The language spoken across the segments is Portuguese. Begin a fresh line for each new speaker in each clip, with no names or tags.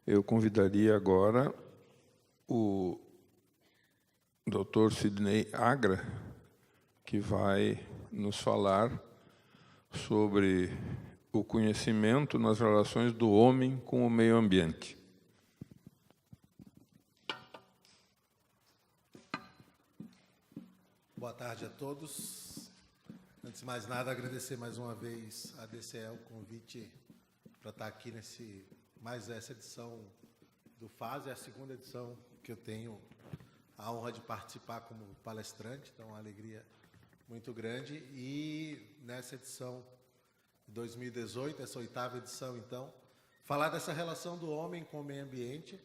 Eu convidaria agora o Dr. Sidney Agra, que vai nos falar sobre o conhecimento nas relações do homem com o meio ambiente.
Boa tarde a todos. Antes de mais nada, agradecer mais uma vez à DCE o convite para estar aqui nesse mais essa edição do FASE, é a segunda edição que eu tenho a honra de participar como palestrante, então é uma alegria muito grande. E nessa edição de 2018, essa oitava edição, então, falar dessa relação do homem com o meio ambiente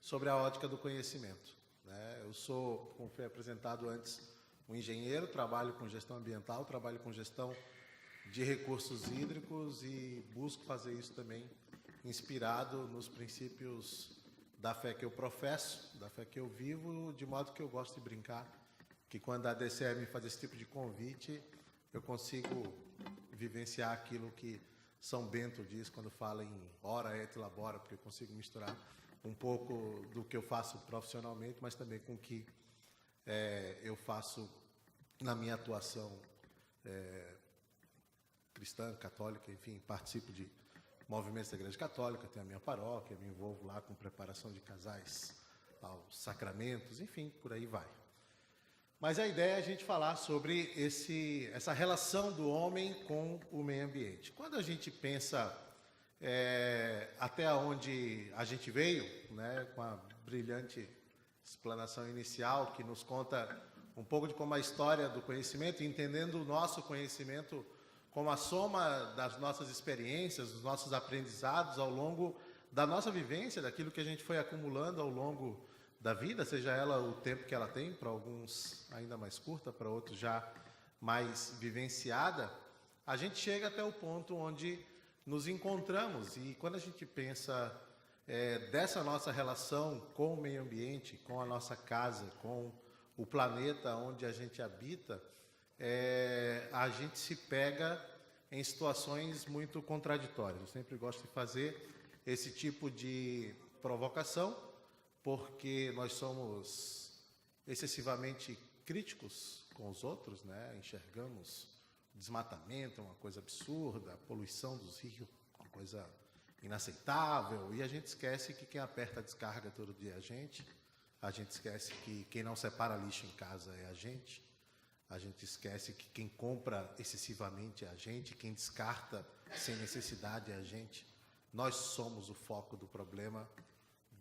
sobre a ótica do conhecimento, né? Eu sou, como foi apresentado antes, um engenheiro, trabalho com gestão ambiental, trabalho com gestão de recursos hídricos e busco fazer isso também inspirado nos princípios da fé que eu professo, da fé que eu vivo, de modo que eu gosto de brincar, que quando a DCE me faz esse tipo de convite, eu consigo vivenciar aquilo que São Bento diz quando fala em ora et labora, porque eu consigo misturar um pouco do que eu faço profissionalmente, mas também com o que eu faço na minha atuação cristã, católica, enfim, participo de movimentos da Igreja Católica, tenho a minha paróquia, me envolvo lá com preparação de casais aos sacramentos, enfim, por aí vai. Mas a ideia é a gente falar sobre essa relação do homem com o meio ambiente. Quando a gente pensa até onde a gente veio, né, com a brilhante explanação inicial que nos conta um pouco de como a história do conhecimento, entendendo o nosso conhecimento como a soma das nossas experiências, dos nossos aprendizados ao longo da nossa vivência, daquilo que a gente foi acumulando ao longo da vida, seja ela o tempo que ela tem, para alguns ainda mais curta, para outros já mais vivenciada, a gente chega até o ponto onde nos encontramos. E quando a gente pensa dessa nossa relação com o meio ambiente, com a nossa casa, com o planeta onde a gente habita, a gente se pega em situações muito contraditórias. Eu sempre gosto de fazer esse tipo de provocação, porque nós somos excessivamente críticos com os outros, né? Enxergamos desmatamento, uma coisa absurda, a poluição dos rios, uma coisa inaceitável, e a gente esquece que quem aperta a descarga todo dia é a gente esquece que quem não separa lixo em casa é a gente esquece que quem compra excessivamente é a gente, quem descarta sem necessidade é a gente. Nós somos o foco do problema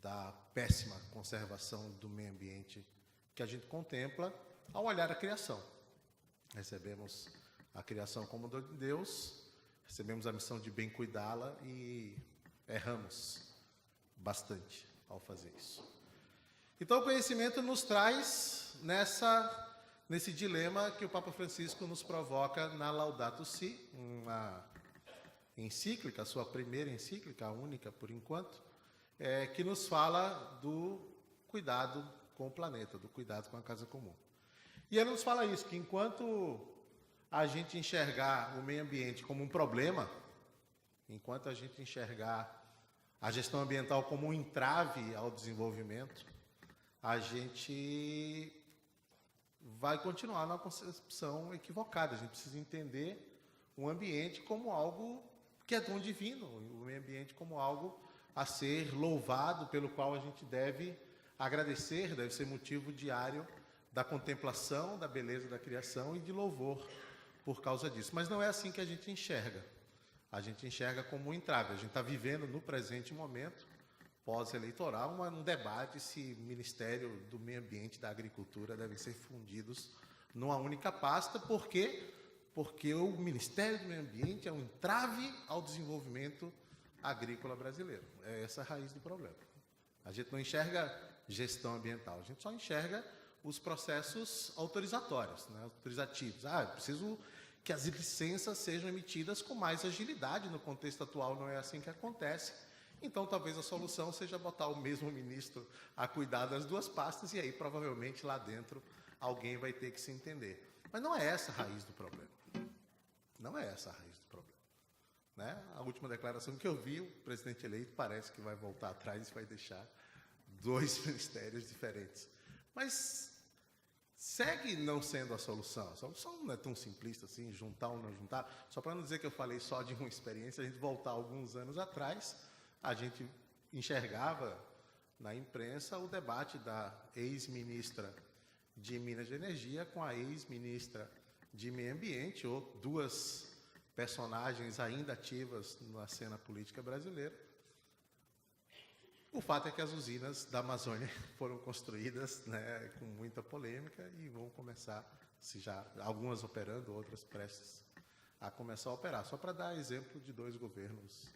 da péssima conservação do meio ambiente que a gente contempla ao olhar a criação. Recebemos a criação como dom de Deus, recebemos a missão de bem cuidá-la e erramos bastante ao fazer isso. Então o conhecimento nos traz nesse dilema que o Papa Francisco nos provoca na Laudato Si, uma encíclica, a sua primeira encíclica, a única por enquanto, que nos fala do cuidado com o planeta, do cuidado com a casa comum. E ele nos fala isso, que enquanto a gente enxergar o meio ambiente como um problema, enquanto a gente enxergar a gestão ambiental como um entrave ao desenvolvimento, a gente vai continuar numa concepção equivocada. A gente precisa entender o ambiente como algo que é dom divino, o meio ambiente como algo a ser louvado, pelo qual a gente deve agradecer, deve ser motivo diário da contemplação, da beleza da criação e de louvor por causa disso. Mas não é assim que a gente enxerga. A gente enxerga como um entrave. A gente está vivendo no presente momento, pós-eleitoral, um debate se o Ministério do Meio Ambiente e da Agricultura devem ser fundidos numa única pasta. Por quê? Porque o Ministério do Meio Ambiente é um entrave ao desenvolvimento agrícola brasileiro. É essa a raiz do problema. A gente não enxerga gestão ambiental, a gente só enxerga os processos autorizatórios, né, autorizativos. É preciso que as licenças sejam emitidas com mais agilidade. No contexto atual não é assim que acontece. Então, talvez a solução seja botar o mesmo ministro a cuidar das duas pastas, e aí, provavelmente, lá dentro, alguém vai ter que se entender. Mas não é essa a raiz do problema. Não é essa a raiz do problema. né? A última declaração que eu vi, o presidente eleito parece que vai voltar atrás e vai deixar 2 ministérios diferentes. Mas segue não sendo a solução. A solução não é tão simplista assim, juntar ou não juntar. Só para não dizer que eu falei só de uma experiência, a gente voltar alguns anos atrás, a gente enxergava na imprensa o debate da ex-ministra de Minas e Energia com a ex-ministra de Meio Ambiente, ou 2 personagens ainda ativas na cena política brasileira. O fato é que as usinas da Amazônia foram construídas, né, com muita polêmica e vão começar, se já algumas operando, outras prestes a começar a operar. Só para dar exemplo de 2 governos,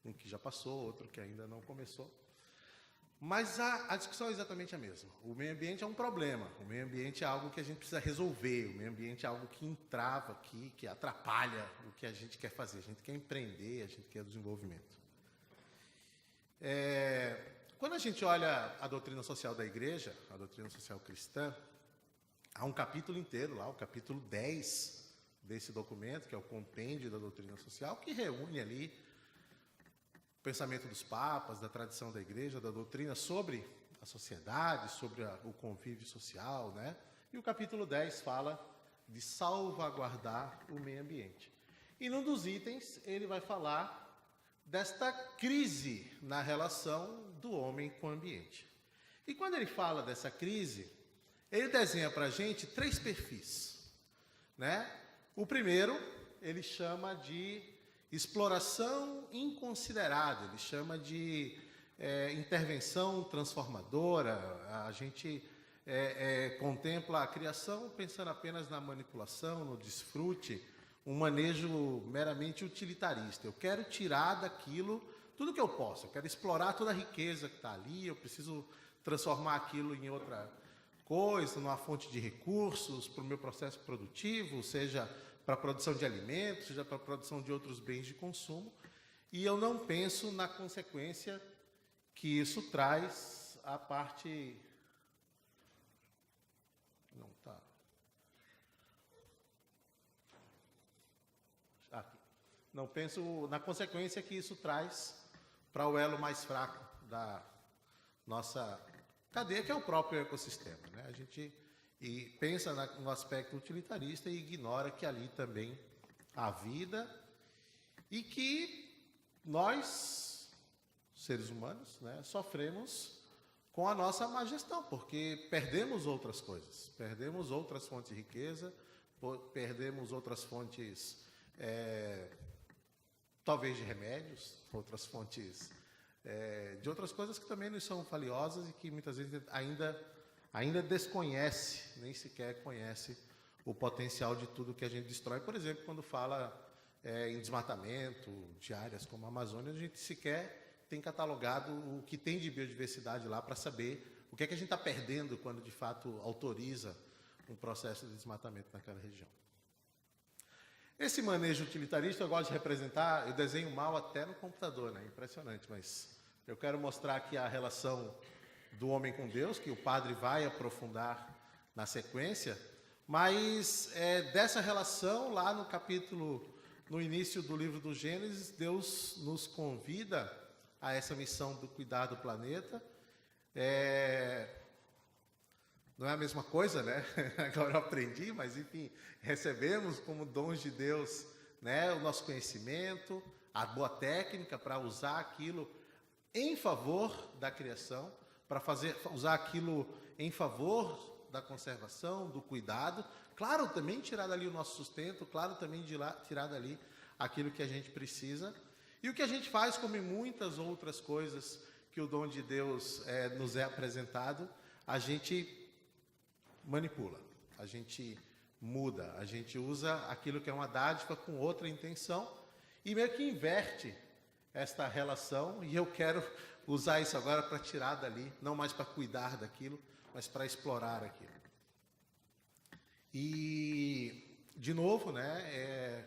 um que já passou, outro que ainda não começou. Mas a discussão é exatamente a mesma. O meio ambiente é um problema, o meio ambiente é algo que a gente precisa resolver, o meio ambiente é algo que entrava aqui, que atrapalha o que a gente quer fazer. A gente quer empreender, a gente quer desenvolvimento. Quando a gente olha a doutrina social da igreja, a doutrina social cristã, há um capítulo inteiro lá, o capítulo 10 desse documento, que é o compêndio da doutrina social, que reúne ali o pensamento dos papas, da tradição da igreja, da doutrina sobre a sociedade, sobre o convívio social, né? E o capítulo 10 fala de salvaguardar o meio ambiente. E num dos itens, ele vai falar desta crise na relação do homem com o ambiente. E quando ele fala dessa crise, ele desenha para a gente 3 perfis, né? O primeiro, ele chama de exploração inconsiderada, ele chama de intervenção transformadora. A gente contempla a criação pensando apenas na manipulação, no desfrute, um manejo meramente utilitarista. Eu quero tirar daquilo tudo que eu posso, eu quero explorar toda a riqueza que está ali, eu preciso transformar aquilo em outra coisa, numa fonte de recursos para o meu processo produtivo, seja para a produção de alimentos, seja para a produção de outros bens de consumo, e eu não penso na consequência que isso traz à parte... Não está... Não penso na consequência que isso traz para o elo mais fraco da nossa cadeia, que é o próprio ecossistema, né? A gente pensa no aspecto utilitarista e ignora que ali também há vida e que nós, seres humanos, né, sofremos com a nossa má gestão, porque perdemos outras coisas, perdemos outras fontes de riqueza, perdemos outras fontes... talvez de remédios, outras fontes de outras coisas que também nos são valiosas e que muitas vezes ainda desconhece, nem sequer conhece o potencial de tudo que a gente destrói. Por exemplo, quando fala em desmatamento de áreas como a Amazônia, a gente sequer tem catalogado o que tem de biodiversidade lá para saber o que é que a gente está perdendo quando de fato autoriza um processo de desmatamento naquela região. Esse manejo utilitarista eu gosto de representar, eu desenho mal até no computador, né? Impressionante, mas eu quero mostrar aqui a relação do homem com Deus, que o padre vai aprofundar na sequência, mas dessa relação, lá no capítulo, no início do livro do Gênesis, Deus nos convida a essa missão do cuidar do planeta. Não é a mesma coisa, né? Agora eu aprendi, mas enfim, recebemos como dons de Deus, né, o nosso conhecimento, a boa técnica para usar aquilo em favor da criação, para usar aquilo em favor da conservação, do cuidado. Claro, também tirar dali o nosso sustento, claro, também tirar dali aquilo que a gente precisa. E o que a gente faz, como em muitas outras coisas que o dom de Deus nos é apresentado, a gente manipula, a gente muda, a gente usa aquilo que é uma dádiva com outra intenção e meio que inverte esta relação, e eu quero usar isso agora para tirar dali, não mais para cuidar daquilo, mas para explorar aquilo. E, de novo, né,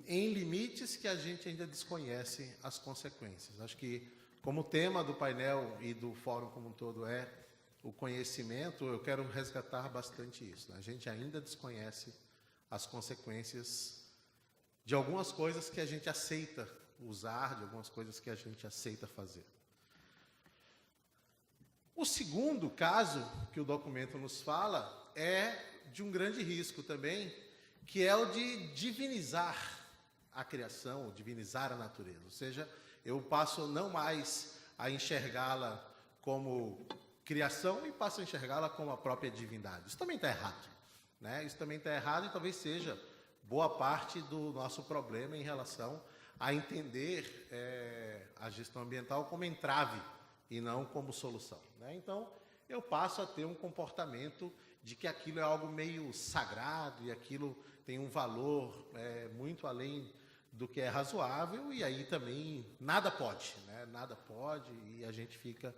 em limites que a gente ainda desconhece as consequências. Acho que, como tema do painel e do fórum como um todo o conhecimento, eu quero resgatar bastante isso, né? A gente ainda desconhece as consequências de algumas coisas que a gente aceita usar, de algumas coisas que a gente aceita fazer. O segundo caso que o documento nos fala é de um grande risco também, que é o de divinizar a criação, divinizar a natureza. Ou seja, eu passo não mais a enxergá-la como criação e passo a enxergá-la como a própria divindade. Isso também está errado, né? Isso também está errado e talvez seja boa parte do nosso problema em relação a entender a gestão ambiental como entrave e não como solução, né? Então, eu passo a ter um comportamento de que aquilo é algo meio sagrado e aquilo tem um valor muito além do que é razoável, e aí também nada pode, né? Nada pode, e a gente fica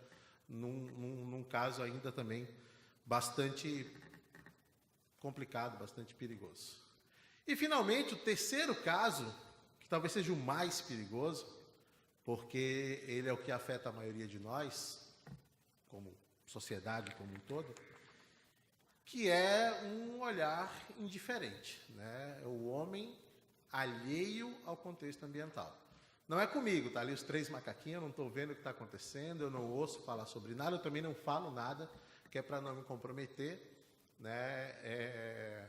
num caso ainda também bastante complicado, bastante perigoso. E, finalmente, o terceiro caso, que talvez seja o mais perigoso, porque ele é o que afeta a maioria de nós, como sociedade como um todo, que é um olhar indiferente, né? O homem alheio ao contexto ambiental. Não é comigo, tá ali os três macaquinhos, eu não estou vendo o que está acontecendo, eu não ouço falar sobre nada, eu também não falo nada, que é para não me comprometer, né?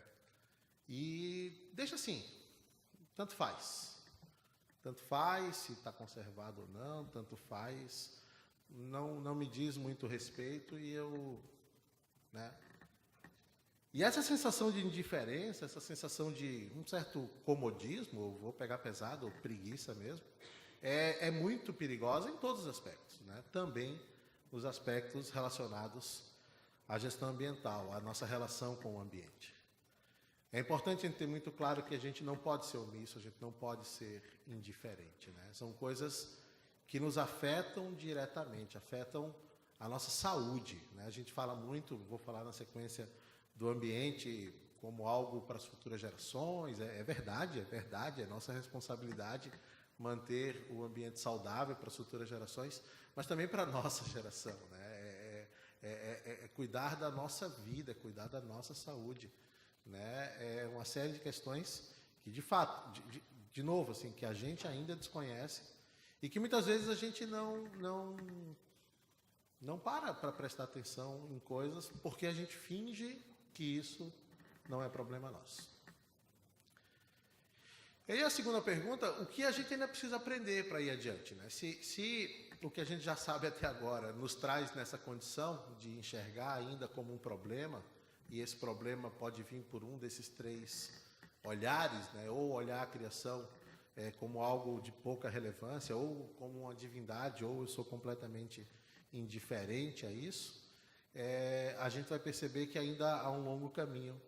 E deixa assim, tanto faz. Tanto faz se está conservado ou não, tanto faz, não me diz muito respeito e eu... né? E essa sensação de indiferença, essa sensação de um certo comodismo, eu vou pegar pesado, ou preguiça mesmo, é muito perigosa em todos os aspectos, né? Também nos aspectos relacionados à gestão ambiental, à nossa relação com o ambiente. É importante a gente ter muito claro que a gente não pode ser omisso, a gente não pode ser indiferente, né? São coisas que nos afetam diretamente, afetam a nossa saúde, né? A gente fala muito, vou falar na sequência, do ambiente como algo para as futuras gerações, é verdade, é nossa responsabilidade manter o ambiente saudável para as futuras gerações, mas também para a nossa geração, né? Cuidar da nossa vida, cuidar da nossa saúde, né? É uma série de questões que, de fato, de novo, assim, que a gente ainda desconhece e que muitas vezes a gente não para prestar atenção em coisas porque a gente finge que isso não é problema nosso. E aí a segunda pergunta, o que a gente ainda precisa aprender para ir adiante, né? Se o que a gente já sabe até agora nos traz nessa condição de enxergar ainda como um problema, e esse problema pode vir por um desses três olhares, né? Ou olhar a criação como algo de pouca relevância, ou como uma divindade, ou eu sou completamente indiferente a isso, a gente vai perceber que ainda há um longo caminho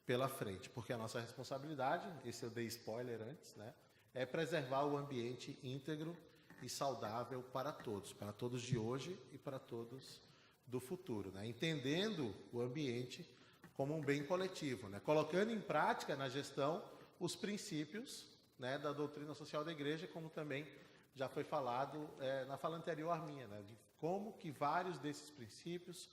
pela frente, porque a nossa responsabilidade, esse eu dei spoiler antes, né, é preservar o ambiente íntegro e saudável para todos de hoje e para todos do futuro, né, entendendo o ambiente como um bem coletivo, né, colocando em prática na gestão os princípios, né, da doutrina social da Igreja, como também já foi falado na fala anterior à minha, né, de como que vários desses princípios,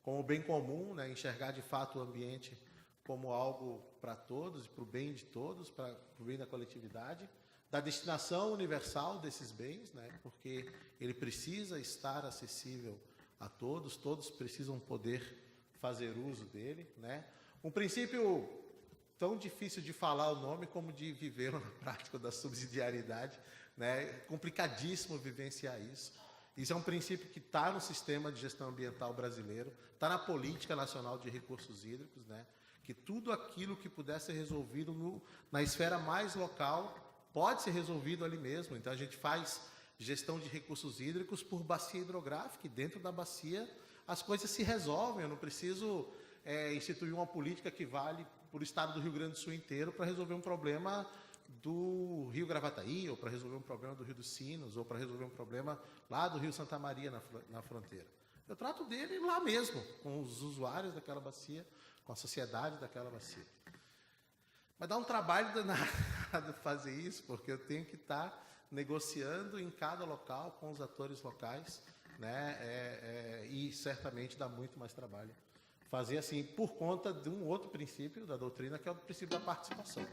como o bem comum, né, enxergar de fato o ambiente como algo para todos e para o bem de todos, para o bem da coletividade, da destinação universal desses bens, né, porque ele precisa estar acessível a todos, todos precisam poder fazer uso dele, né. Um princípio tão difícil de falar o nome como de viver na prática da subsidiariedade, né, complicadíssimo vivenciar isso. Isso é um princípio que está no sistema de gestão ambiental brasileiro, está na política nacional de recursos hídricos, né? Que tudo aquilo que puder ser resolvido na esfera mais local pode ser resolvido ali mesmo. Então, a gente faz gestão de recursos hídricos por bacia hidrográfica, e dentro da bacia as coisas se resolvem. Eu não preciso instituir uma política que vale para o estado do Rio Grande do Sul inteiro para resolver um problema do Rio Gravataí, ou para resolver um problema do Rio dos Sinos, ou para resolver um problema lá do Rio Santa Maria, na fronteira. Eu trato dele lá mesmo, com os usuários daquela bacia, com a sociedade daquela bacia. Mas dá um trabalho danado fazer isso, porque eu tenho que estar negociando em cada local com os atores locais, né? E certamente dá muito mais trabalho fazer assim, por conta de um outro princípio da doutrina, que é o princípio da participação.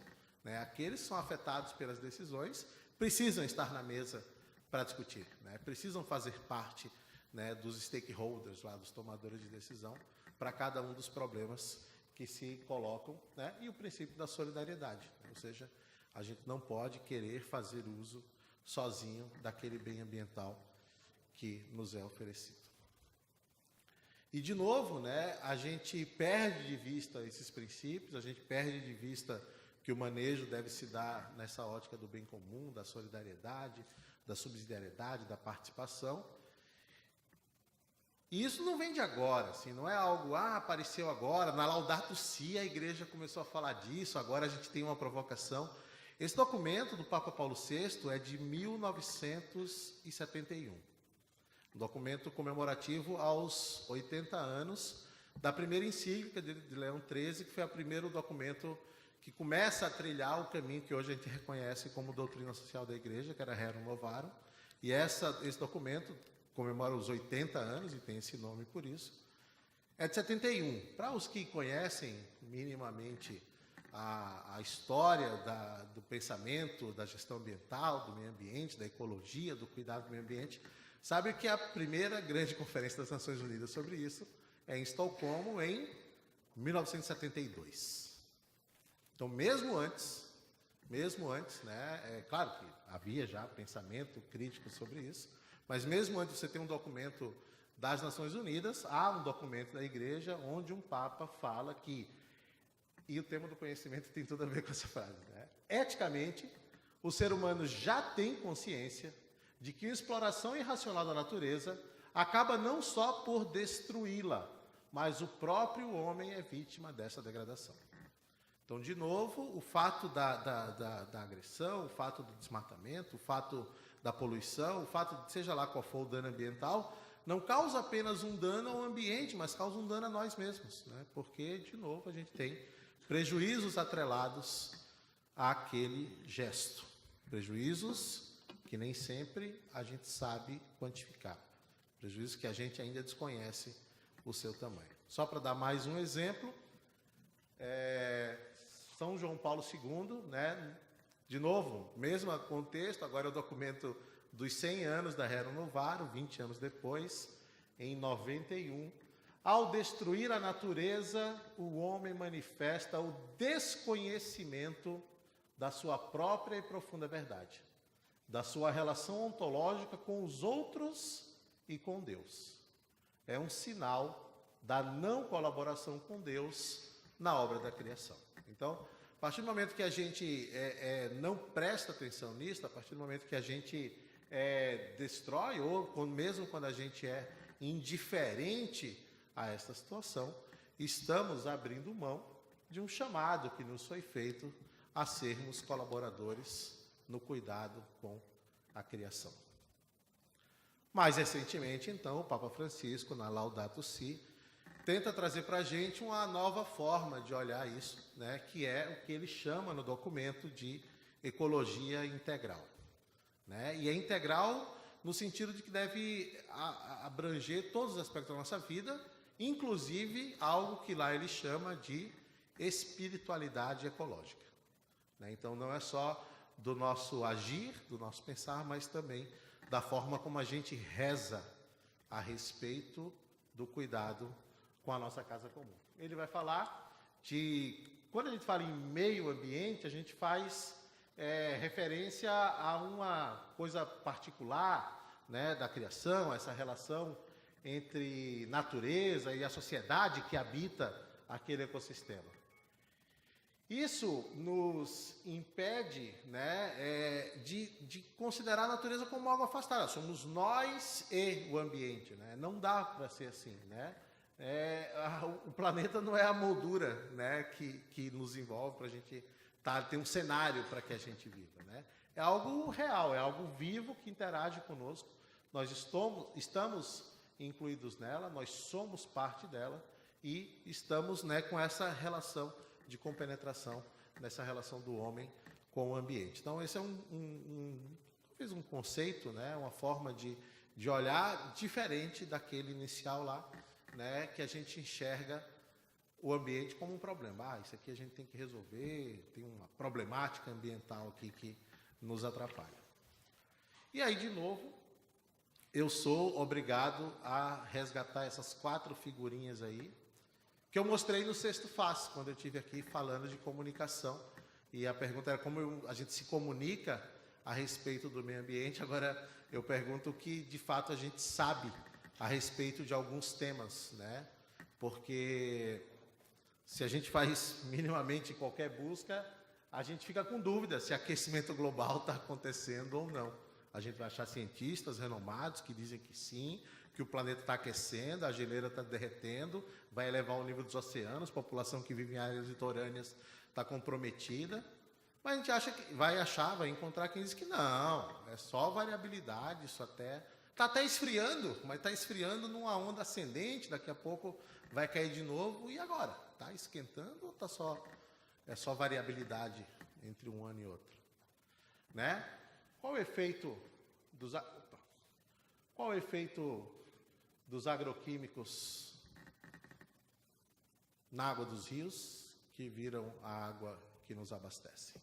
né? Aqueles que são afetados pelas decisões precisam estar na mesa para discutir, né? Precisam fazer parte, né, dos stakeholders, lá, dos tomadores de decisão, para cada um dos problemas que se colocam, né? E o princípio da solidariedade, né? Ou seja, a gente não pode querer fazer uso sozinho daquele bem ambiental que nos é oferecido. E, de novo, né, a gente perde de vista esses princípios, a gente perde de vista que o manejo deve se dar nessa ótica do bem comum, da solidariedade, da subsidiariedade, da participação. E isso não vem de agora, assim, não é algo, apareceu agora, na Laudato Si a igreja começou a falar disso, agora a gente tem uma provocação. Esse documento do Papa Paulo VI é de 1971, um documento comemorativo aos 80 anos da primeira encíclica de Leão XIII, que foi o primeiro documento que começa a trilhar o caminho que hoje a gente reconhece como doutrina social da igreja, que era Rerum Novarum, e esse documento comemora os 80 anos, e tem esse nome por isso, é de 71. Para os que conhecem minimamente a história do pensamento, da gestão ambiental, do meio ambiente, da ecologia, do cuidado do meio ambiente, sabe que a primeira grande conferência das Nações Unidas sobre isso é em Estocolmo, em 1972. Então, mesmo antes, né, é claro que havia já pensamento crítico sobre isso, mas mesmo antes de você ter um documento das Nações Unidas, há um documento da Igreja onde um Papa fala que, e o tema do conhecimento tem tudo a ver com essa frase, né? Eticamente, o ser humano já tem consciência de que a exploração irracional da natureza acaba não só por destruí-la, mas o próprio homem é vítima dessa degradação. Então, de novo, o fato da agressão, o fato do desmatamento, o fato da poluição, o fato de seja lá qual for o dano ambiental, não causa apenas um dano ao ambiente, mas causa um dano a nós mesmos, né? Porque, de novo, a gente tem prejuízos atrelados àquele gesto. Prejuízos que nem sempre a gente sabe quantificar. Prejuízos que a gente ainda desconhece o seu tamanho. Só para dar mais um exemplo, São João Paulo II, né? De novo, mesmo contexto, agora é o documento dos 100 anos da Rerum Novarum, 20 anos depois, em 91. Ao destruir a natureza, o homem manifesta o desconhecimento da sua própria e profunda verdade, da sua relação ontológica com os outros e com Deus. É um sinal da não colaboração com Deus na obra da criação. Então, a partir do momento que a gente não presta atenção nisso, a partir do momento que a gente destrói, ou mesmo quando a gente é indiferente a esta situação, estamos abrindo mão de um chamado que nos foi feito a sermos colaboradores no cuidado com a criação. Mais recentemente, então, o Papa Francisco, na Laudato Si, tenta trazer para a gente uma nova forma de olhar isso, né, que é o que ele chama no documento de ecologia integral, né? E é integral no sentido de que deve abranger todos os aspectos da nossa vida, inclusive algo que lá ele chama de espiritualidade ecológica, né? Então, não é só do nosso agir, do nosso pensar, mas também da forma como a gente reza a respeito do cuidado com a nossa casa comum. Ele vai falar quando a gente fala em meio ambiente, a gente faz referência a uma coisa particular, né, da criação, essa relação entre natureza e a sociedade que habita aquele ecossistema. Isso nos impede, né, de considerar a natureza como algo afastado. Somos nós e o ambiente, né? Não dá para ser assim, né? O planeta não é a moldura, né, que nos envolve para a gente ter um cenário para que a gente viva, né? É algo real, é algo vivo que interage conosco. Nós estamos incluídos nela, nós somos parte dela e estamos, né, com essa relação de compenetração nessa relação do homem com o ambiente. Então, esse é talvez um conceito, né, uma forma de olhar diferente daquele inicial lá, né, que a gente enxerga o ambiente como um problema. Isso aqui a gente tem que resolver, tem uma problemática ambiental aqui que nos atrapalha. E aí, de novo, eu sou obrigado a resgatar essas 4 figurinhas aí, que eu mostrei no Sexto Fácil, quando eu estive aqui falando de comunicação. E a pergunta era como a gente se comunica a respeito do meio ambiente. Agora, eu pergunto o que, de fato, a gente sabe a respeito de alguns temas, né? Porque se a gente faz minimamente qualquer busca, a gente fica com dúvida se aquecimento global está acontecendo ou não. A gente vai achar cientistas renomados que dizem que sim, que o planeta está aquecendo, a geleira está derretendo, vai elevar o nível dos oceanos, a população que vive em áreas litorâneas está comprometida. Mas a gente acha que vai encontrar quem diz que não, é só variabilidade, isso está até esfriando, mas está esfriando numa onda ascendente, daqui a pouco vai cair de novo, e agora? Está esquentando ou é só variabilidade entre um ano e outro? Né? Qual o efeito dos agroquímicos na água dos rios que viram a água que nos abastece?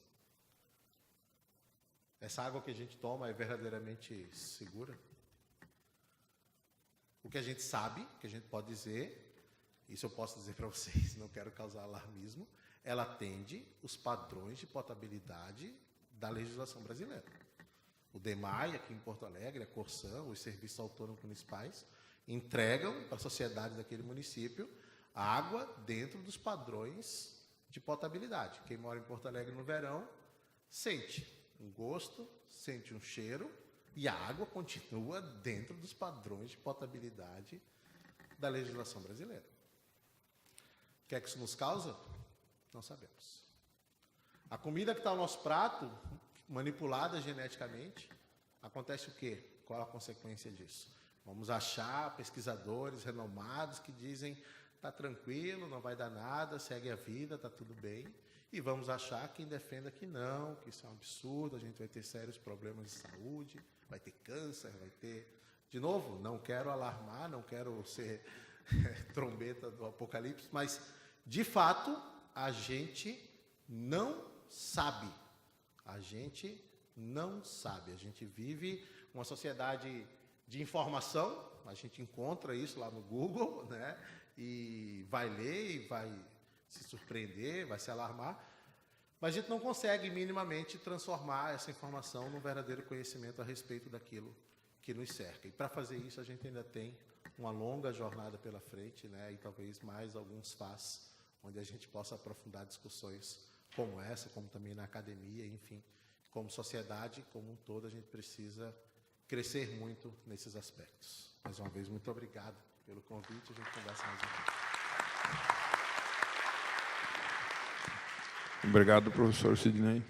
Essa água que a gente toma é verdadeiramente segura? O que a gente sabe, que a gente pode dizer, isso eu posso dizer para vocês, não quero causar alarmismo, ela atende os padrões de potabilidade da legislação brasileira. O DEMAI, aqui em Porto Alegre, a Corsã, os serviços autônomos municipais, entregam para a sociedade daquele município água dentro dos padrões de potabilidade. Quem mora em Porto Alegre no verão sente um gosto, sente um cheiro, e a água continua dentro dos padrões de potabilidade da legislação brasileira. O que é que isso nos causa? Não sabemos. A comida que está no nosso prato, manipulada geneticamente, acontece o quê? Qual a consequência disso? Vamos achar pesquisadores renomados que dizem está tranquilo, não vai dar nada, segue a vida, está tudo bem. E vamos achar quem defenda que não, que isso é um absurdo, a gente vai ter sérios problemas de saúde, vai ter câncer, vai ter... De novo, não quero alarmar, não quero ser trombeta do apocalipse, mas, de fato, a gente não sabe. A gente não sabe. A gente vive uma sociedade de informação, a gente encontra isso lá no Google, né? E vai ler e vai se surpreender, vai se alarmar, mas a gente não consegue minimamente transformar essa informação num verdadeiro conhecimento a respeito daquilo que nos cerca. E para fazer isso a gente ainda tem uma longa jornada pela frente, né? E talvez mais alguns onde a gente possa aprofundar discussões como essa, como também na academia, enfim, como sociedade, como um todo, a gente precisa crescer muito nesses aspectos. Mais uma vez, muito obrigado pelo convite, a gente conversa mais um pouco.
Obrigado, professor Sidney.